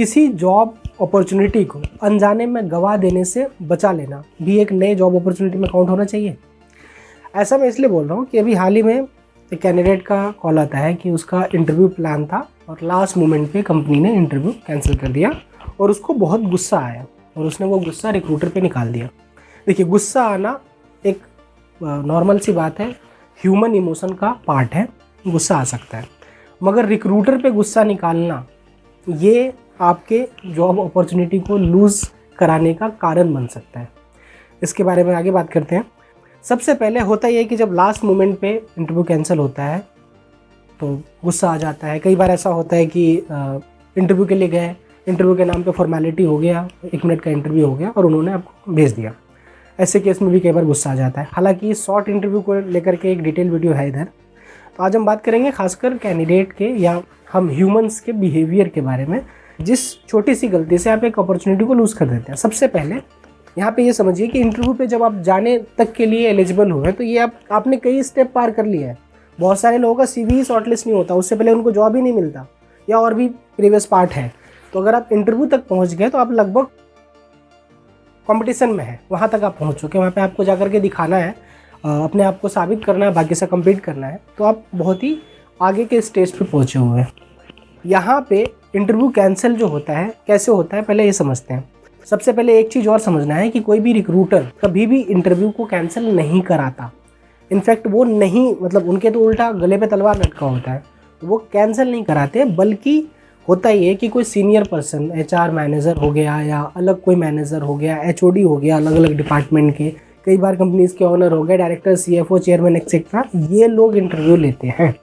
किसी job opportunity को अनजाने में गवा देने से बचा लेना भी एक नए जॉब अपॉर्चुनिटी में काउंट होना चाहिए। ऐसा मैं इसलिए बोल रहा हूँ कि अभी हाल ही में एक कैंडिडेट का कॉल आता है कि उसका इंटरव्यू प्लान था और लास्ट मोमेंट पे कंपनी ने इंटरव्यू कैंसिल कर दिया और उसको बहुत गुस्सा आया और उसने वो गुस्सा रिक्रूटर पे निकाल दिया। देखिए, गुस्सा आना एक नॉर्मल सी बात है, ह्यूमन इमोशन का पार्ट है, गुस्सा आ सकता है। मगर रिक्रूटर पे गुस्सा निकालना ये आपके जॉब अपॉर्चुनिटी को लूज़ कराने का कारण बन सकता है। इसके बारे में आगे बात करते हैं। सबसे पहले होता ये है कि जब लास्ट मोमेंट पे इंटरव्यू कैंसिल होता है तो गुस्सा आ जाता है। कई बार ऐसा होता है कि इंटरव्यू के लिए गए, इंटरव्यू के नाम पे फॉर्मेलिटी हो गया, 1 मिनट का इंटरव्यू हो गया और उन्होंने आपको भेज दिया। ऐसे केस में भी कई बार गुस्सा आ जाता है। हालांकि शॉर्ट इंटरव्यू को लेकर के एक डिटेल वीडियो है इधर। तो आज हम बात करेंगे खासकर कैंडिडेट के या हम ह्यूमंस के बिहेवियर के बारे में, जिस छोटी सी गलती से आप एक अपॉर्चुनिटी को लूज़ कर देते हैं। सबसे पहले यहाँ पे ये समझिए कि इंटरव्यू पे जब आप जाने तक के लिए एलिजिबल हुए तो ये आपने कई स्टेप पार कर लिया है। बहुत सारे लोगों का CV शॉर्टलिस्ट नहीं होता, उससे पहले उनको जॉब ही नहीं मिलता या और भी प्रीवियस पार्ट है। तो अगर आप इंटरव्यू तक पहुँच गए तो आप लगभग कंपटीशन में है, वहाँ तक आप पहुँच चुके हैं। वहाँ पे आपको जा करके दिखाना है, अपने आप को साबित करना है, बाकी से कम्पीट करना है। तो आप बहुत ही आगे के स्टेज पे पहुँचे हुए हैं। यहाँ पे इंटरव्यू कैंसिल जो होता है कैसे होता है पहले ये समझते हैं। सबसे पहले एक चीज़ और समझना है कि कोई भी रिक्रूटर कभी भी इंटरव्यू को कैंसिल नहीं कराता। इनफैक्ट वो नहीं, मतलब उनके तो उल्टा गले पे तलवार लटका होता है, वो कैंसिल नहीं कराते। बल्कि होता ही है कि कोई सीनियर पर्सन, HR मैनेजर हो गया या अलग कोई मैनेजर हो गया, HOD हो गया, अलग अलग डिपार्टमेंट के, कई बार कंपनीज के ऑनर हो गए, डायरेक्टर, CFO, चेयरमैन एक्सेट्रा, ये लोग इंटरव्यू लेते हैं।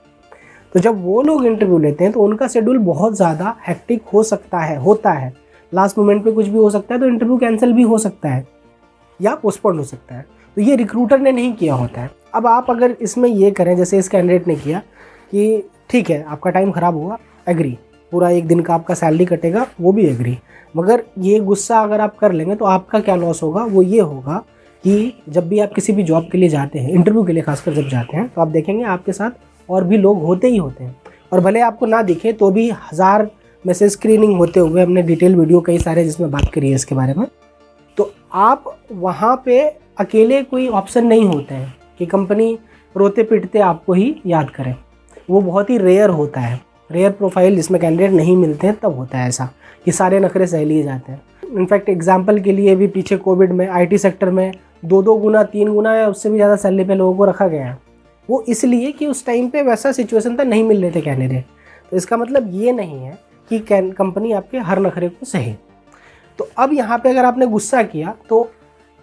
तो जब वो लोग इंटरव्यू लेते हैं तो उनका शेड्यूल बहुत ज़्यादा हेक्टिक हो सकता है, होता है। लास्ट मोमेंट पे कुछ भी हो सकता है, तो इंटरव्यू कैंसिल भी हो सकता है या पोस्टपोन हो सकता है। तो ये रिक्रूटर ने नहीं किया होता है। अब आप अगर इसमें ये करें जैसे इस कैंडिडेट ने किया कि ठीक है आपका टाइम ख़राब हुआ, एग्री, पूरा 1 दिन का आपका सैलरी कटेगा, वो भी एग्री। मगर ये गुस्सा अगर आप कर लेंगे तो आपका क्या लॉस होगा, वो ये होगा कि जब भी आप किसी भी जॉब के लिए जाते हैं, इंटरव्यू के लिए खासकर जब जाते हैं, तो आप देखेंगे आपके साथ और भी लोग होते ही होते हैं। और भले आपको ना दिखे तो भी 1000 में से स्क्रीनिंग होते हुए, हमने डिटेल वीडियो कई सारे जिसमें बात करी है इसके बारे में। तो आप वहाँ पे अकेले कोई ऑप्शन नहीं होते हैं कि कंपनी रोते पिटते आपको ही याद करें। वो बहुत ही रेयर होता है, रेयर प्रोफाइल जिसमें कैंडिडेट नहीं मिलते हैं तब होता है ऐसा कि सारे नखरे सह लिए जाते हैं। इनफैक्ट एग्जाम्पल के लिए भी पीछे कोविड में IT सेक्टर में 2 गुना 3 गुना या उससे भी ज़्यादा सैलरी पे लोगों को रखा गया है। वो इसलिए कि उस टाइम पे वैसा सिचुएशन था, नहीं मिल रहे थे कैंडिडेट। तो इसका मतलब ये नहीं है कि कंपनी आपके हर नखरे को सहे। तो अब यहाँ पे अगर आपने गुस्सा किया तो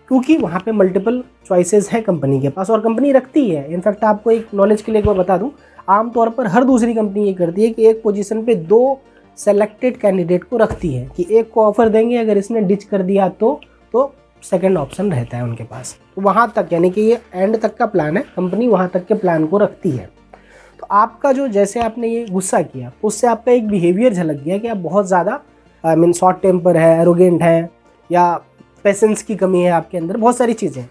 क्योंकि वहाँ पे मल्टीपल चॉइसेस हैं कंपनी के पास और कंपनी रखती है। इनफैक्ट आपको एक नॉलेज के लिए एक बार बता दूँ, आमतौर पर हर दूसरी कंपनी ये करती है कि एक पोजीशन पे 2 सेलेक्टेड कैंडिडेट को रखती है कि एक को ऑफर देंगे, अगर इसने डिच कर दिया तो सेकंड ऑप्शन रहता है उनके पास। तो वहाँ तक, यानी कि ये एंड तक का प्लान है, कंपनी वहाँ तक के प्लान को रखती है। तो आपका जो, जैसे आपने ये गुस्सा किया उससे आपका एक बिहेवियर झलक गया कि आप बहुत ज़्यादा शॉर्ट टेम्पर है, एरोगेंट है या पेशेंस की कमी है आपके अंदर, बहुत सारी चीज़ें।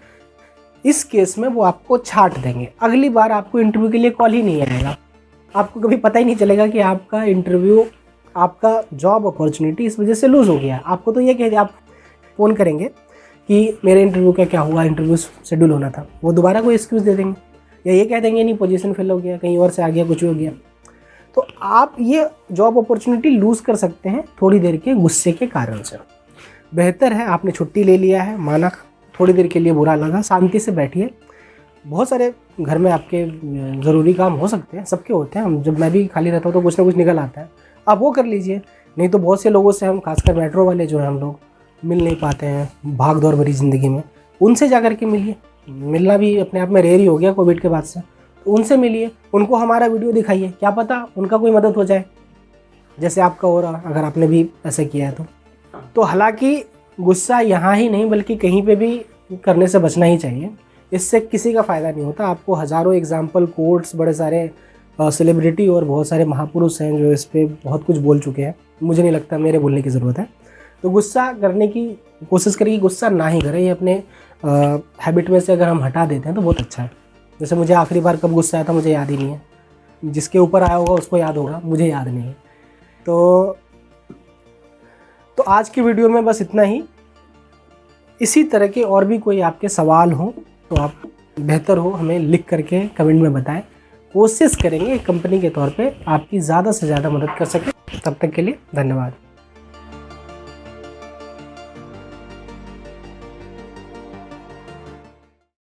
इस केस में वो आपको छांट देंगे। अगली बार आपको इंटरव्यू के लिए कॉल ही नहीं आएगा, आपको कभी पता ही नहीं चलेगा कि आपका इंटरव्यू, आपका जॉब अपॉर्चुनिटी इस वजह से लूज़ हो गया। आपको तो ये कह दिया, आप फ़ोन करेंगे कि मेरे इंटरव्यू का क्या हुआ, इंटरव्यू शेड्यूल होना था, वो दोबारा कोई एक्सक्यूज़ दे देंगे या ये कह देंगे नहीं पोजीशन फिल हो गया, कहीं और से आ गया, कुछ हो गया। तो आप ये जॉब अपॉर्चुनिटी लूज़ कर सकते हैं थोड़ी देर के गुस्से के कारण से। बेहतर है आपने छुट्टी ले लिया है, माना थोड़ी देर के लिए बुरा लगा, शांति से बैठिए। बहुत सारे घर में आपके ज़रूरी काम हो सकते हैं, सबके होते हैं। जब मैं भी खाली रहता हूँ तो कुछ ना कुछ निकल आता है, आप वो कर लीजिए। नहीं तो बहुत से लोगों से हम, खासकर मेट्रो वाले जो हैं, हम लोग मिल नहीं पाते हैं भाग दौड़ भरी ज़िंदगी में, उनसे जा कर के मिलिए। मिलना भी अपने आप में रेयर ही हो गया कोविड के बाद से, तो उनसे मिलिए, उनको हमारा वीडियो दिखाइए, क्या पता उनका कोई मदद हो जाए जैसे आपका हो रहा, अगर आपने भी ऐसा किया है तो हालांकि गुस्सा यहाँ ही नहीं बल्कि कहीं पे भी करने से बचना ही चाहिए। इससे किसी का फ़ायदा नहीं होता। आपको हज़ारों एग्जाम्पल, कोट्स, बड़े सारे सेलिब्रिटी और बहुत सारे महापुरुष हैं जो इस पर बहुत कुछ बोल चुके हैं। मुझे नहीं लगता मेरे बोलने की ज़रूरत है। तो गुस्सा करने की कोशिश करिए, गुस्सा ना ही करें। ये अपने हैबिट में से अगर हम हटा देते हैं तो बहुत अच्छा है। जैसे मुझे आखिरी बार कब गुस्सा आया था मुझे याद ही नहीं है, जिसके ऊपर आया होगा उसको याद होगा, मुझे याद नहीं है। तो तो आज की वीडियो में बस इतना ही। इसी तरह के और भी कोई आपके सवाल हो तो आप बेहतर हो हमें लिख करके कमेंट में बताएं। कोशिश करेंगे कंपनी के तौर पे आपकी ज़्यादा से ज़्यादा मदद कर सकें। तब तक के लिए धन्यवाद।